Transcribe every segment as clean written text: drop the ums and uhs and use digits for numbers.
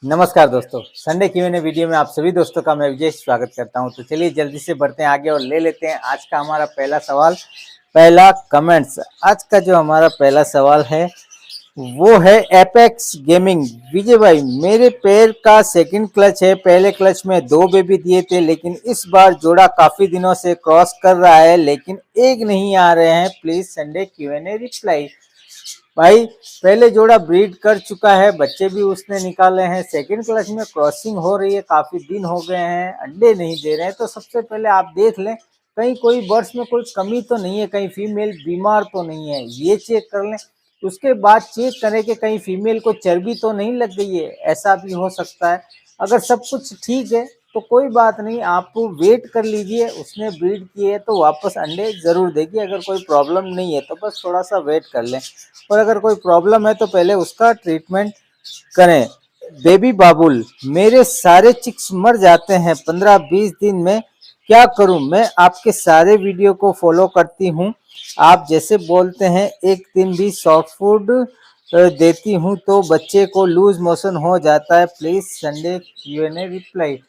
नमस्कार दोस्तों, Sunday Q&A video में आप सभी दोस्तों का मैं विजय स्वागत करता हूं। तो चलिए जल्दी से बढ़ते हैं आगे और ले लेते हैं आज का हमारा पहला सवाल, पहला कमेंट्स। आज का जो हमारा पहला सवाल है वो है एपेक्स गेमिंग। विजय भाई, मेरे पैर का सेकंड क्लच है, पहले क्लच में 2 बेबी दिए थे, लेकिन इस बार जोड़ा काफी दिनों से क्रॉस कर रहा है, लेकिन एग नहीं आ रहे हैं। Please Sunday Q&A reply. भाई, पहले जोड़ा ब्रीड कर चुका है, बच्चे भी उसने निकाले हैं, सेकंड क्लच में क्रॉसिंग हो रही है, काफी दिन हो गए हैं, अंडे नहीं दे रहे हैं। तो सबसे पहले आप देख लें कहीं कोई बर्ड्स में कोई कमी तो नहीं है, कहीं फीमेल बीमार तो नहीं है, ये चेक कर लें। उसके बाद चेक करें कि कहीं फीमेल को चर्बी तो नहीं लग गई है, ऐसा भी हो सकता है। अगर सब कुछ ठीक है तो कोई बात नहीं, आप वेट कर लीजिए, उसने ब्रीड किए है तो वापस अंडे जरूर देगी। अगर कोई प्रॉब्लम नहीं है तो बस थोड़ा सा वेट कर लें, और अगर कोई प्रॉब्लम है तो पहले उसका ट्रीटमेंट करें। बेबी बाबुल, मेरे सारे चिक्स मर जाते हैं 15-20 दिन में, क्या करूं? मैं आपके सारे वीडियो को फॉलो करती हूं, आप जैसे बोलते हैं, एक दिन भी सॉफ्ट फूड देती हूं तो बच्चे को लूज मोशन हो जाता है। Please Sunday Q&A reply.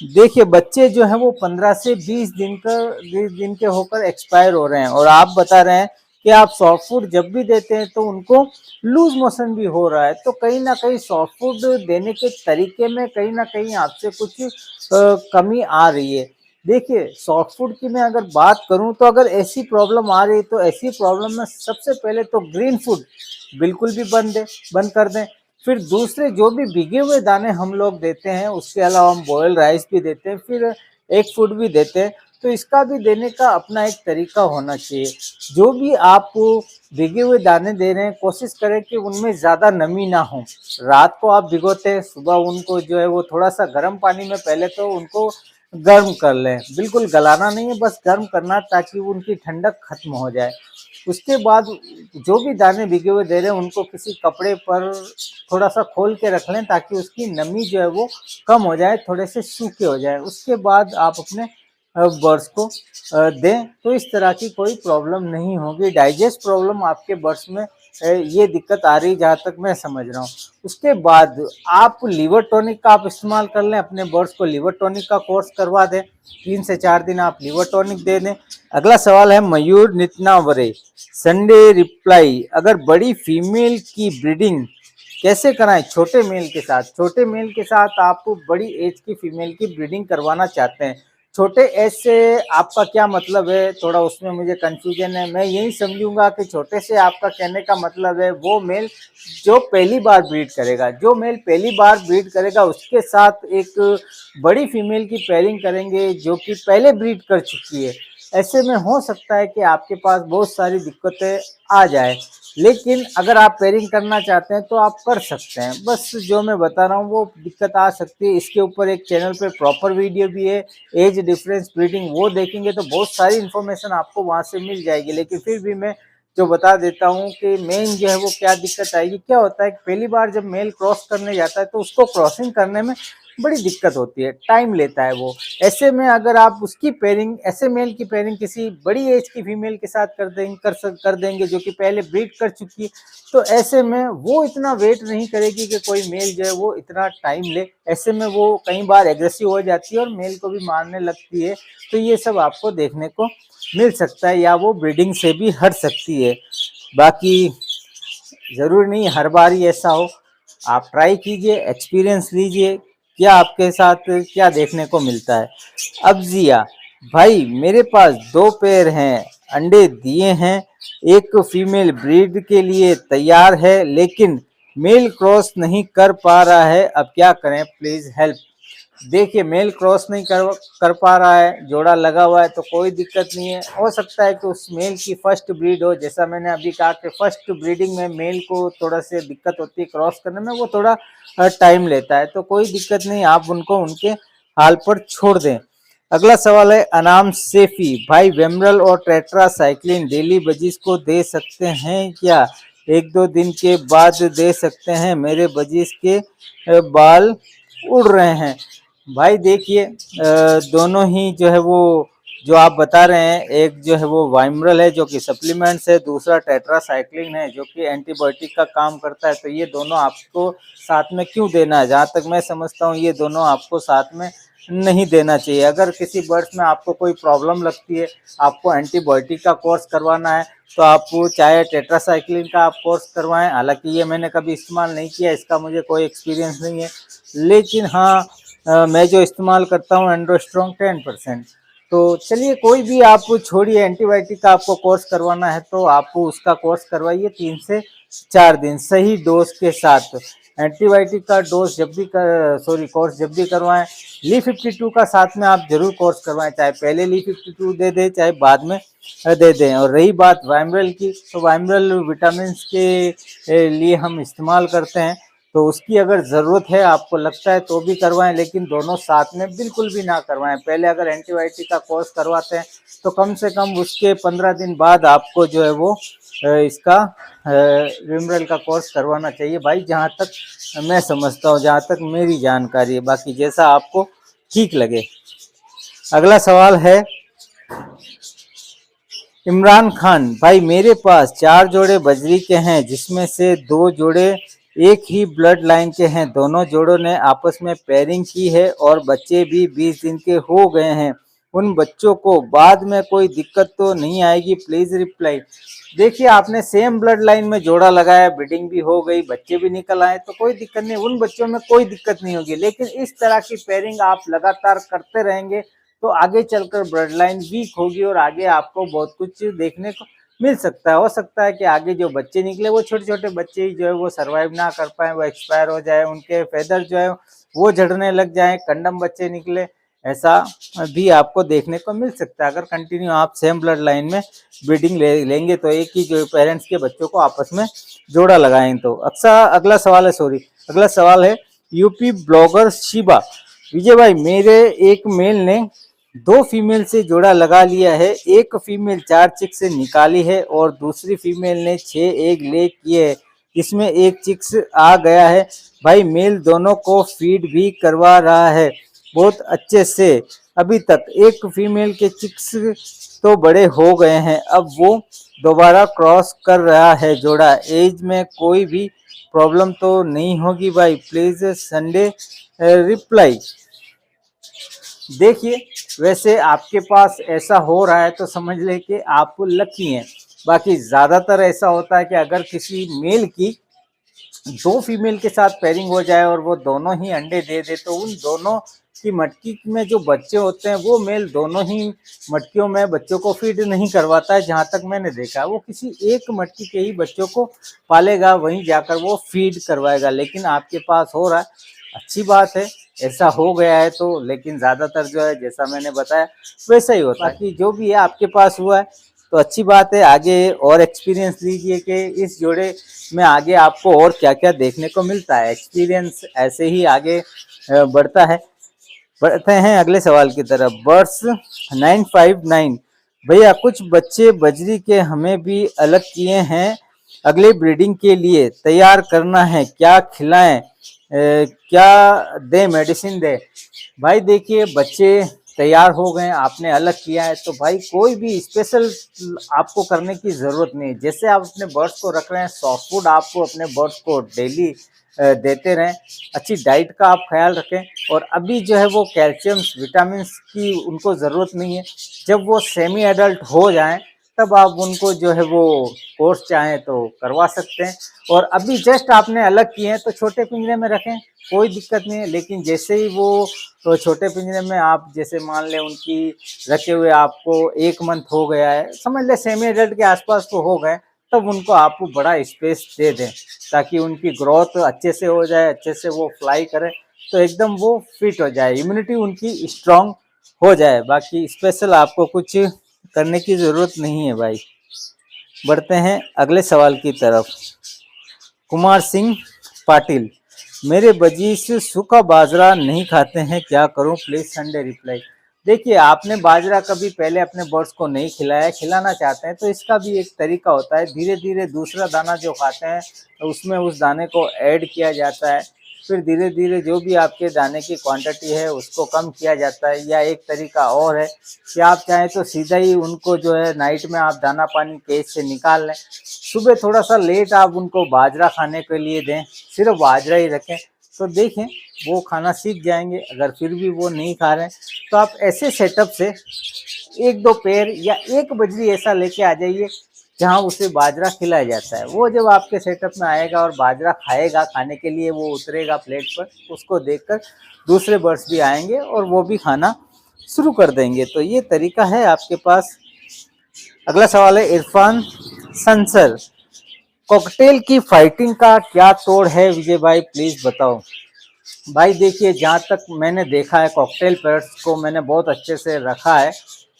देखिए, बच्चे जो हैं वो 15 से 20 दिन के होकर एक्सपायर हो रहे हैं, और आप बता रहे हैं कि आप सॉफ्ट फूड जब भी देते हैं तो उनको लूज मोशन भी हो रहा है। तो कहीं ना कहीं सॉफ्ट फूड देने के तरीके में कहीं ना कहीं आपसे कुछ कमी आ रही है। देखिए, सॉफ्ट फूड की मैं अगर बात करूं तो अगर ऐसी प्रॉब्लम आ रही है तो ऐसी प्रॉब्लम में सबसे पहले तो ग्रीन फूड बिल्कुल भी बंद कर दें। फिर दूसरे जो भी भीगे हुए दाने हम लोग देते हैं, उसके अलावा हम बॉयल राइस भी देते हैं, फिर एग फूड भी देते हैं। तो इसका भी देने का अपना एक तरीका होना चाहिए। जो भी आप भीगे हुए दाने दे रहे हैं, कोशिश करें कि उनमें ज़्यादा नमी ना हो। रात को आप भिगोते हैं, सुबह उनको जो है वो थोड़ा सा गर्म पानी में पहले तो उनको गर्म कर लें। बिल्कुल गलाना नहीं है, बस गर्म करना, ताकि उनकी ठंडक खत्म हो जाए। उसके बाद जो भी दाने भिगे हुए दे रहे हैं उनको किसी कपड़े पर थोड़ा सा खोल के रख लें, ताकि उसकी नमी जो है वो कम हो जाए, थोड़े से सूखे हो जाए। उसके बाद आप अपने बर्ड्स को दें तो इस तरह की कोई प्रॉब्लम नहीं होगी। डाइजेस्ट प्रॉब्लम आपके बर्ड्स में ये दिक्कत आ रही है, जहाँ तक मैं समझ रहा हूँ। उसके बाद आप लिवर टॉनिक का आप इस्तेमाल कर लें, अपने बर्ड्स को लिवर टॉनिक का कोर्स करवा दें, 3 से 4 दिन आप लिवर टॉनिक दे दें। अगला सवाल है मयूर नितनावरे। संडे रिप्लाई, अगर बड़ी फीमेल की ब्रीडिंग कैसे कराएं छोटे मेल के साथ? छोटे मेल के साथ आप बड़ी एज की फीमेल की ब्रीडिंग करवाना चाहते हैं। छोटे एज से आपका क्या मतलब है? थोड़ा उसमें मुझे कंफ्यूजन है। मैं यही समझूंगा कि छोटे से आपका कहने का मतलब है वो मेल जो पहली बार ब्रीड करेगा। जो मेल पहली बार ब्रीड करेगा उसके साथ एक बड़ी फीमेल की पेयरिंग करेंगे जो कि पहले ब्रीड कर चुकी है। ऐसे में हो सकता है कि आपके पास बहुत सारी दिक्कतें आ जाए, लेकिन अगर आप पेयरिंग करना चाहते हैं तो आप कर सकते हैं। बस जो मैं बता रहा हूँ वो दिक्कत आ सकती है। इसके ऊपर एक चैनल पे प्रॉपर वीडियो भी है, एज डिफरेंस ब्रीडिंग, वो देखेंगे तो बहुत सारी इन्फॉर्मेशन आपको वहाँ से मिल जाएगी। लेकिन फिर भी मैं जो बता देता हूँ कि मेन जो है वो क्या दिक्कत आएगी। क्या होता है कि पहली बार जब मेल क्रॉस करने जाता है तो उसको क्रॉसिंग करने में बड़ी दिक्कत होती है, टाइम लेता है वो। ऐसे में अगर आप उसकी पेयरिंग, ऐसे मेल की पेयरिंग किसी बड़ी एज की फीमेल के साथ कर देंगे जो कि पहले ब्रीड कर चुकी है, तो ऐसे में वो इतना वेट नहीं करेगी कि कोई मेल जो है वो इतना टाइम ले। ऐसे में वो कई बार एग्रेसिव हो जाती है और मेल को भी मारने लगती है। तो ये सब आपको देखने को मिल सकता है, या वो ब्रीडिंग से भी हट सकती है। बाकी ज़रूरी नहीं हर बार ही ऐसा हो। आप ट्राई कीजिए, एक्सपीरियंस लीजिए, क्या आपके साथ क्या देखने को मिलता है। अब्जिया, भाई मेरे पास 2 पेयर हैं, अंडे दिए हैं, एक फीमेल ब्रीड के लिए तैयार है, लेकिन मेल क्रॉस नहीं कर पा रहा है, अब क्या करें? Please help. देखिए, मेल क्रॉस नहीं कर पा रहा है, जोड़ा लगा हुआ है तो कोई दिक्कत नहीं है। हो सकता है कि उस मेल की फर्स्ट ब्रीड हो। जैसा मैंने अभी कहा कि फर्स्ट ब्रीडिंग में मेल को थोड़ा से दिक्कत होती है, क्रॉस करने में वो थोड़ा टाइम लेता है। तो कोई दिक्कत नहीं, आप उनको उनके हाल पर छोड़ दें। अगला सवाल है अनाम सेफी, भाई वेमरल और टेट्रासाइक्लिन डेली बजीज को दे सकते हैं क्या? 1-2 दिन के बाद दे सकते हैं, मेरे बजीज के बाल उड़ रहे हैं। भाई देखिए, दोनों ही जो है वो जो आप बता रहे हैं, एक जो है वो वाइमरल है जो कि सप्लीमेंट्स है, दूसरा टेट्रासाइक्लिन है जो कि एंटीबायोटिक का काम करता है। तो ये दोनों आपको साथ में क्यों देना है? जहाँ तक मैं समझता हूँ ये दोनों आपको साथ में नहीं देना चाहिए। अगर किसी बर्ड्स में आपको कोई प्रॉब्लम लगती है, आपको एंटीबायोटिक का कोर्स करवाना है, तो आप चाहे टेट्रासाइक्लिन का आप कोर्स करवाएं। हालांकि ये मैंने कभी इस्तेमाल नहीं किया, इसका मुझे कोई एक्सपीरियंस नहीं है, लेकिन हाँ मैं जो इस्तेमाल करता हूँ एंड्रोस्ट्रॉन्ग 10%। तो चलिए कोई भी आप छोड़िए, एंटीबायोटिक का आपको कोर्स करवाना है तो आप उसका कोर्स करवाइए 3 से 4 दिन सही डोज के साथ। एंटीबायोटिक का डोज जब भी कोर्स जब भी करवाएं, ली52 का साथ में आप जरूर कोर्स करवाएं, चाहे पहले ली52 दे दें चाहे बाद में दे दें। और रही बात वाइमरल की, तो वाइमरल विटामिन के लिए हम इस्तेमाल करते हैं, तो उसकी अगर ज़रूरत है, आपको लगता है तो भी करवाएं, लेकिन दोनों साथ में बिल्कुल भी ना करवाएं। पहले अगर एंटीबायोटिक का कोर्स करवाते हैं तो कम से कम उसके 15 दिन बाद आपको जो है वो इसका विमरल का कोर्स करवाना चाहिए भाई, जहाँ तक मैं समझता हूँ, जहाँ तक मेरी जानकारी है। बाकी जैसा आपको ठीक लगे। अगला सवाल है इमरान खान भाई, मेरे पास 4 जोड़े बजरी के हैं जिसमें से 2 जोड़े एक ही ब्लड लाइन के हैं। दोनों जोड़ों ने आपस में पेयरिंग की है और बच्चे भी 20 दिन के हो गए हैं। उन बच्चों को बाद में कोई दिक्कत तो नहीं आएगी? Please reply. देखिए, आपने सेम ब्लड लाइन में जोड़ा लगाया, ब्रीडिंग भी हो गई, बच्चे भी निकल आए, तो कोई दिक्कत नहीं, उन बच्चों में कोई दिक्कत नहीं होगी। लेकिन इस तरह की पेयरिंग आप लगातार करते रहेंगे तो आगे चलकर ब्लड लाइन वीक होगी और आगे आपको बहुत कुछ देखने को मिल सकता है। हो सकता है कि आगे जो बच्चे निकले वो छोटे छोटे बच्चे ही जो है वो सर्वाइव ना कर पाए, वो एक्सपायर हो जाए, उनके फेदर जो है वो झड़ने लग जाए, कंडम बच्चे निकले, ऐसा भी आपको देखने को मिल सकता है। अगर कंटिन्यू आप सेम ब्लड लाइन में ब्रीडिंग लेंगे तो एक ही जो पेरेंट्स के बच्चों को आपस में जोड़ा लगाएं तो। अगला सवाल है अगला सवाल है यूपी ब्लॉगर शिबा। विजय भाई, मेरे एक मेल ने 2 फीमेल से जोड़ा लगा लिया है। एक फीमेल 4 चिक्स से निकाली है और दूसरी फीमेल ने 6 एग ले किए है, इसमें एक चिक्स आ गया है। भाई मेल दोनों को फीड भी करवा रहा है बहुत अच्छे से। अभी तक एक फीमेल के चिक्स तो बड़े हो गए हैं, अब वो दोबारा क्रॉस कर रहा है जोड़ा। एज में कोई भी प्रॉब्लम तो नहीं होगी भाई? Please Sunday reply. देखिए, वैसे आपके पास ऐसा हो रहा है तो समझ ले कि आप लकी हैं। बाकी ज़्यादातर ऐसा होता है कि अगर किसी मेल की 2 फीमेल के साथ पेयरिंग हो जाए और वो दोनों ही अंडे दे दे, तो उन दोनों की मटकी में जो बच्चे होते हैं वो मेल दोनों ही मटकियों में बच्चों को फीड नहीं करवाता है। जहाँ तक मैंने देखा है, वो किसी एक मटकी के ही बच्चों को पालेगा, वहीं जाकर वो फीड करवाएगा। लेकिन आपके पास हो रहा है, अच्छी बात है, ऐसा हो गया है तो। लेकिन ज़्यादातर जो है जैसा मैंने बताया वैसा ही होता है। बाकी जो भी है आपके पास हुआ है तो अच्छी बात है। आगे और एक्सपीरियंस लीजिए कि इस जोड़े में आगे आपको और क्या क्या देखने को मिलता है। एक्सपीरियंस ऐसे ही आगे बढ़ता है। बढ़ते हैं अगले सवाल की तरफ। बर्ड्स 959 भैया, कुछ बच्चे बजरी के हमें भी अलग किए हैं, अगले ब्रीडिंग के लिए तैयार करना है, क्या खिलाएं, क्या दे, मेडिसिन दे? भाई देखिए, बच्चे तैयार हो गए, आपने अलग किया है तो भाई कोई भी स्पेशल आपको करने की ज़रूरत नहीं है। जैसे आप अपने बर्ड्स को रख रहे हैं, सॉफ्ट फूड आपको अपने बर्ड्स को डेली देते रहें, अच्छी डाइट का आप ख्याल रखें। और अभी जो है वो कैल्शियम विटामिन की उनको ज़रूरत नहीं है। जब वो सेमी एडल्ट हो जाएं तब आप उनको जो है वो कोर्स चाहें तो करवा सकते हैं। और अभी जस्ट आपने अलग किए हैं तो छोटे पिंजरे में रखें, कोई दिक्कत नहीं है। लेकिन जैसे ही वो तो छोटे पिंजरे में आप जैसे मान लें उनकी रखे हुए आपको 1 मंथ हो गया है, समझ ले सेमी एडल्ट के आसपास तो हो गए, तब उनको आप बड़ा स्पेस दे दें ताकि उनकी ग्रोथ अच्छे से हो जाए, अच्छे से वो फ्लाई करे, तो एकदम वो फिट हो जाए, इम्यूनिटी उनकी स्ट्रांग हो जाए। बाकी स्पेशल आपको कुछ करने की ज़रूरत नहीं है भाई। बढ़ते हैं अगले सवाल की तरफ। कुमार सिंह पाटिल, मेरे बजीज सूखा बाजरा नहीं खाते हैं, क्या करूं? Please Sunday reply. देखिए, आपने बाजरा कभी पहले अपने बर्ड्स को नहीं खिलाया, खिलाना चाहते हैं तो इसका भी एक तरीका होता है। धीरे धीरे दूसरा दाना जो खाते हैं तो उसमें उस दाने को ऐड किया जाता है। फिर धीरे धीरे जो भी आपके दाने की क्वांटिटी है उसको कम किया जाता है। या एक तरीका और है कि आप चाहें तो सीधा ही उनको जो है नाइट में आप दाना पानी केज से निकाल लें, सुबह थोड़ा सा लेट आप उनको बाजरा खाने के लिए दें, सिर्फ बाजरा ही रखें, तो देखें वो खाना सीख जाएंगे। अगर फिर भी वो नहीं खा रहे हैं तो आप ऐसे सेटअप से एक दो पेड़ या एक बजरी ऐसा लेके आ जाइए जहाँ उसे बाजरा खिलाया जाता है। वो जब आपके सेटअप में आएगा और बाजरा खाएगा, खाने के लिए वो उतरेगा प्लेट पर, उसको देखकर दूसरे बर्ड्स भी आएंगे और वो भी खाना शुरू कर देंगे। तो ये तरीका है आपके पास। अगला सवाल है इरफान संसर, कॉकटेल की फाइटिंग का क्या तोड़ है विजय भाई, प्लीज बताओ। भाई देखिए, जहाँ तक मैंने देखा है कॉकटेल पैरट्स को मैंने बहुत अच्छे से रखा है।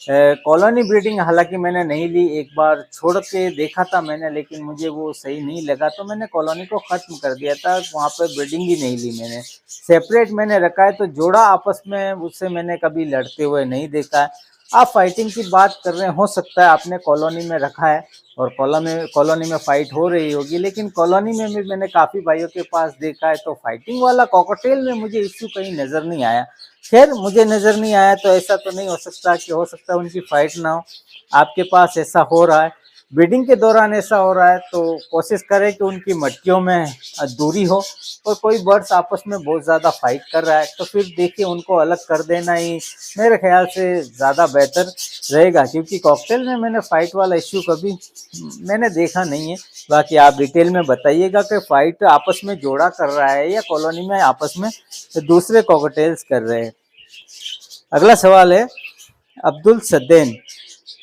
कॉलोनी ब्रीडिंग हालांकि मैंने नहीं ली, एक बार छोड़ के देखा था मैंने, लेकिन मुझे वो सही नहीं लगा तो मैंने कॉलोनी को ख़त्म कर दिया था। वहाँ पे ब्रीडिंग ही नहीं ली मैंने, सेपरेट मैंने रखा है। तो जोड़ा आपस में उससे मैंने कभी लड़ते हुए नहीं देखा है। आप फाइटिंग की बात कर रहे हैं, हो सकता है आपने कॉलोनी में रखा है और कॉलोनी में फाइट हो रही होगी, लेकिन कॉलोनी में भी मैंने काफ़ी भाइयों के पास देखा है। तो फाइटिंग वाला कॉकटेल में मुझे इश्यू कहीं नज़र नहीं आया। खैर मुझे नज़र नहीं आया तो ऐसा तो नहीं हो सकता कि हो सकता है उनकी फाइट ना हो, आपके पास ऐसा हो रहा है, ब्रीडिंग के दौरान ऐसा हो रहा है। तो कोशिश करें कि उनकी मटकियों में दूरी हो, और कोई बर्ड्स आपस में बहुत ज़्यादा फाइट कर रहा है तो फिर देखिए उनको अलग कर देना ही मेरे ख्याल से ज़्यादा बेहतर रहेगा, क्योंकि कॉकटेल में मैंने फ़ाइट वाला इश्यू कभी मैंने देखा नहीं है। बाकी आप डिटेल में बताइएगा कि फ़ाइट आपस में जोड़ा कर रहा है या कॉलोनी में आपस में दूसरे कॉकटेल्स कर रहे हैं। अगला सवाल है अब्दुल सद्देन,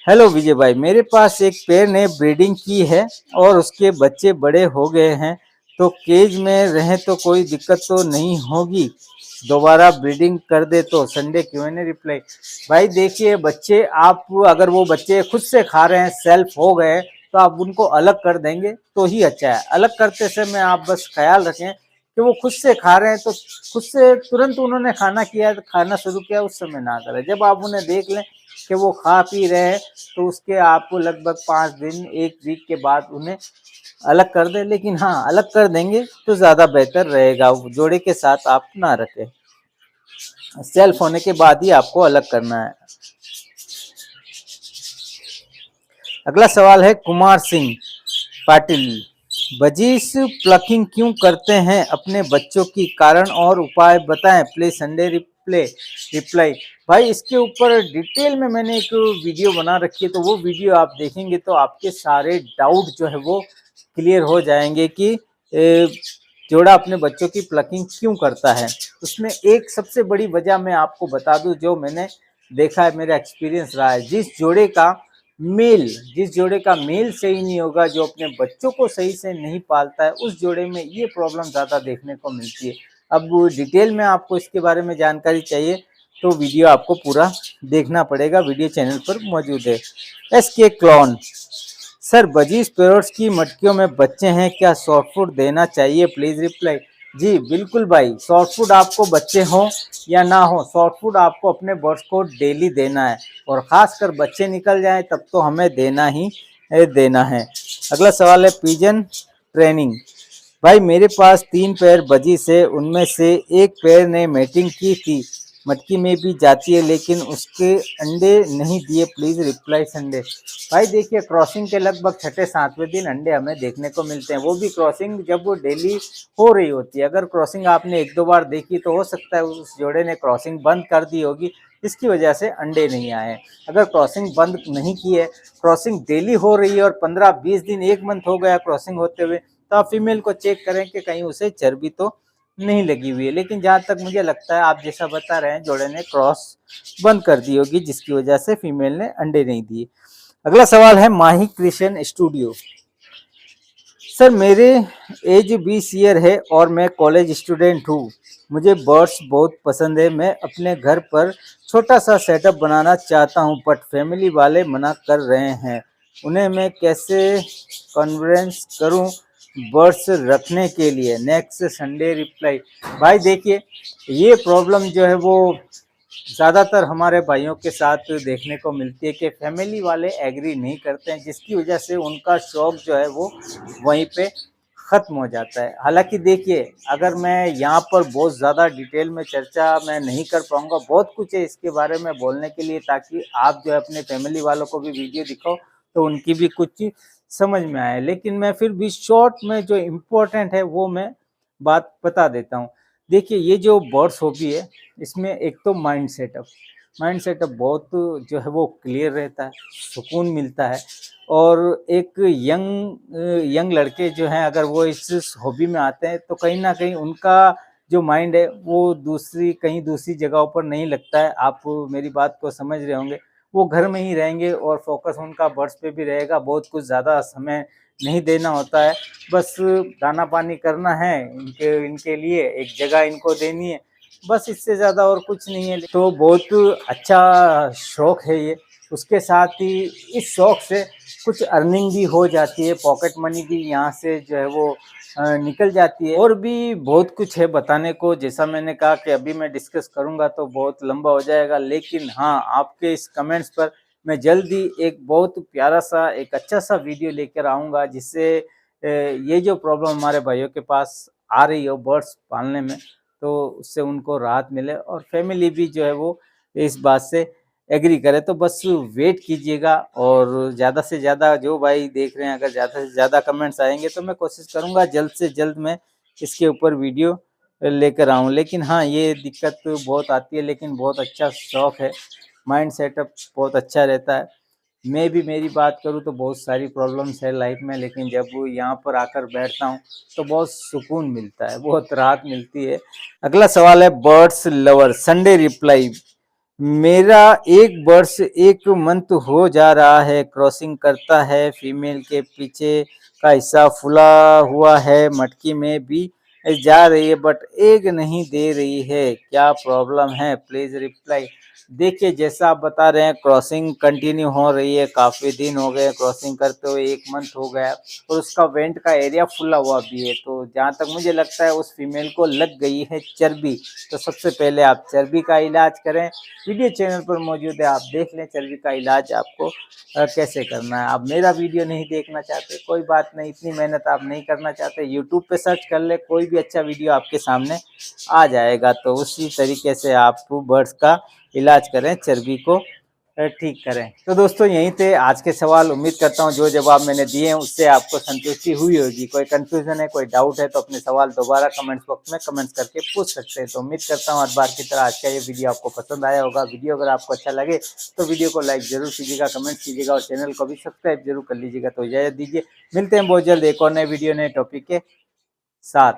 हेलो विजय भाई, मेरे पास एक पेड़ ने ब्रीडिंग की है और उसके बच्चे बड़े हो गए हैं, तो केज में रहें तो कोई दिक्कत तो नहीं होगी, दोबारा ब्रीडिंग कर दे तो। Sunday Q&A reply. भाई देखिए, बच्चे आप अगर वो बच्चे खुद से खा रहे हैं, सेल्फ हो गए, तो आप उनको अलग कर देंगे तो ही अच्छा है। अलग करते समय आप बस ख्याल रखें कि वो खुद से खा रहे हैं तो खुद से तुरंत उन्होंने खाना शुरू किया उस समय ना करें। जब आप उन्हें देख लें कि वो खा पी रहे हैं तो उसके आपको लगभग 5 दिन 1 वीक के बाद उन्हें अलग कर दें। लेकिन हाँ, अलग कर देंगे तो ज़्यादा बेहतर रहेगा, जोड़े के साथ आप ना रखें, सेल्फ होने के बाद ही आपको अलग करना है। अगला सवाल है कुमार सिंह पाटिल, बजीज प्लकिंग क्यों करते हैं अपने बच्चों की, कारण और उपाय बताएं प्लीज। Sunday reply. भाई इसके ऊपर डिटेल में मैंने एक वीडियो बना रखी है, तो वो वीडियो आप देखेंगे तो आपके सारे डाउट जो है वो क्लियर हो जाएंगे कि जोड़ा अपने बच्चों की प्लकिंग क्यों करता है। उसमें एक सबसे बड़ी वजह मैं आपको बता दूं, जो मैंने देखा है, मेरा एक्सपीरियंस रहा है, जिस जोड़े का मेल सही नहीं होगा, जो अपने बच्चों को सही से नहीं पालता है, उस जोड़े में ये प्रॉब्लम ज़्यादा देखने को मिलती है। अब डिटेल में आपको इसके बारे में जानकारी चाहिए तो वीडियो आपको पूरा देखना पड़ेगा, वीडियो चैनल पर मौजूद है। SK clone, sir budgies parrots की मटकियों में बच्चे हैं, क्या सॉफ्ट फूड देना चाहिए प्लीज रिप्लाई। जी बिल्कुल भाई, सॉफ्ट फूड आपको बच्चे हों या ना हो, सॉफ्ट फूड आपको अपने बर्ड्स को डेली देना है, और ख़ासकर बच्चे निकल जाएं तब तो हमें देना ही देना है। अगला सवाल है पिजन ट्रेनिंग, भाई मेरे पास 3 पैर बजी से, उनमें से एक पैर ने मैटिंग की थी, मटकी में भी जाती है लेकिन उसके अंडे नहीं दिए, प्लीज रिप्लाई संडे। भाई देखिए, क्रॉसिंग के लगभग 6-7वें दिन अंडे हमें देखने को मिलते हैं, वो भी क्रॉसिंग जब वो डेली हो रही होती है। अगर क्रॉसिंग आपने 1-2 बार देखी तो हो सकता है उस जोड़े ने क्रॉसिंग बंद कर दी होगी, इसकी वजह से अंडे नहीं आए। अगर क्रॉसिंग बंद नहीं की है, क्रॉसिंग डेली हो रही है और 15-20 दिन 1 मंथ हो गया क्रॉसिंग होते हुए, तो आप फीमेल को चेक करें कि कहीं उसे चर्बी तो नहीं लगी हुई है। लेकिन जहाँ तक मुझे लगता है, आप जैसा बता रहे हैं, जोड़े ने क्रॉस बंद कर दी होगी जिसकी वजह से फीमेल ने अंडे नहीं दिए। अगला सवाल है माही क्रिश्चियन स्टूडियो, सर मेरे एज 20 ईयर है और मैं कॉलेज स्टूडेंट हूँ, मुझे बर्ड्स बहुत पसंद है, मैं अपने घर पर छोटा सा सेटअप बनाना चाहता हूँ बट फैमिली वाले मना कर रहे हैं, उन्हें मैं कैसे कन्विंस करूँ बर्ड्स रखने के लिए। Next Sunday reply. भाई देखिए, ये प्रॉब्लम जो है वो ज़्यादातर हमारे भाइयों के साथ देखने को मिलती है कि फैमिली वाले एग्री नहीं करते हैं, जिसकी वजह से उनका शौक जो है वो वहीं पे ख़त्म हो जाता है। हालाँकि देखिए, अगर मैं यहाँ पर बहुत ज़्यादा डिटेल में चर्चा मैं नहीं कर पाऊँगा, बहुत कुछ है इसके बारे में बोलने के लिए, ताकि आप जो है अपने फैमिली वालों को भी वीडियो दिखाओ तो उनकी भी कुछ समझ में आए। लेकिन मैं फिर भी शॉर्ट में जो इम्पोर्टेंट है वो मैं बात बता देता हूँ। देखिए, ये जो बर्ड्स हॉबी है, इसमें एक तो माइंड सेटअप बहुत जो है वो क्लियर रहता है, सुकून मिलता है। और एक यंग लड़के जो हैं, अगर वो इस हॉबी में आते हैं तो कहीं न कहीं उनका जो माइंड है वो दूसरी जगहों पर नहीं लगता है। आप मेरी बात को समझ रहे होंगे। वो घर में ही रहेंगे और फ़ोकस उनका बर्ड्स पे भी रहेगा, बहुत कुछ ज़्यादा समय नहीं देना होता है। बस दाना-पानी करना है, इनके लिए एक जगह इनको देनी है, बस इससे ज़्यादा और कुछ नहीं है। तो बहुत अच्छा शौक है ये। उसके साथ ही इस शौक से कुछ अर्निंग भी हो जाती है, पॉकेट मनी भी यहाँ से जो है वो निकल जाती है। और भी बहुत कुछ है बताने को, जैसा मैंने कहा कि अभी मैं डिस्कस करूँगा तो बहुत लंबा हो जाएगा। लेकिन हाँ, आपके इस कमेंट्स पर मैं जल्द ही एक बहुत प्यारा-सा, एक अच्छा-सा वीडियो लेकर आऊँगा, जिससे ये जो प्रॉब्लम हमारे भाइयों के पास आ रही हो बर्ड्स पालने में, तो उससे उनको राहत मिले और फैमिली भी जो है वो इस बात से एग्री करे। तो बस वेट कीजिएगा, और ज़्यादा से ज़्यादा जो भाई देख रहे हैं, अगर ज़्यादा से ज़्यादा कमेंट्स आएँगे तो मैं कोशिश करूँगा जल्द से जल्द मैं इसके ऊपर वीडियो लेकर आऊँ। लेकिन हाँ, ये दिक्कत बहुत आती है, लेकिन बहुत अच्छा शौक है, माइंड सेटअप बहुत अच्छा रहता है। मैं भी मेरी बात करूँ तो बहुत सारी प्रॉब्लम्स है लाइफ में, लेकिन जब वो यहाँ पर आकर बैठता हूँ तो बहुत सुकून मिलता है, बहुत राहत मिलती है। अगला सवाल है बर्ड्स लवर संडे रिप्लाई। मेरा एक बर्ड्स 1 मंथ हो जा रहा है, क्रॉसिंग करता है, फीमेल के पीछे का हिस्सा फूला हुआ है, मटकी में भी जा रही है बट एग नहीं दे रही है, क्या प्रॉब्लम है? Please reply. देखिए, जैसा आप बता रहे हैं, क्रॉसिंग कंटिन्यू हो रही है, काफ़ी दिन हो गए क्रॉसिंग करते हुए, 1 मंथ हो गया और उसका वेंट का एरिया फुला हुआ भी है। तो जहाँ तक मुझे लगता है उस फीमेल को लग गई है चर्बी। तो सबसे पहले आप चर्बी का इलाज करें। वीडियो चैनल पर मौजूद है, आप देख लें चर्बी का इलाज आपको कैसे करना है। आप मेरा वीडियो नहीं देखना चाहते, कोई बात नहीं, इतनी मेहनत आप नहीं करना चाहते, यूट्यूब पे सर्च कर ले, कोई भी अच्छा वीडियो आपके सामने आ जाएगा। तो उसी तरीके से आप बर्ड्स का इलाज करें, चर्बी को ठीक करें। तो दोस्तों, यहीं थे आज के सवाल। उम्मीद करता हूँ जो जवाब मैंने दिए हैं उससे आपको संतुष्टि हुई होगी। कोई कन्फ्यूज़न है, कोई डाउट है तो अपने सवाल दोबारा कमेंट्स बॉक्स में कमेंट्स करके पूछ सकते हैं। तो उम्मीद करता हूँ हर बार की तरह आज का ये वीडियो आपको पसंद आया होगा। वीडियो अगर आपको अच्छा लगे तो वीडियो को लाइक ज़रूर कीजिएगा, कमेंट कीजिएगा और चैनल को भी सब्सक्राइब ज़रूर कर लीजिएगा। तो इजाज़त दीजिए, मिलते हैं बहुत जल्द एक और नए वीडियो, नए टॉपिक के साथ।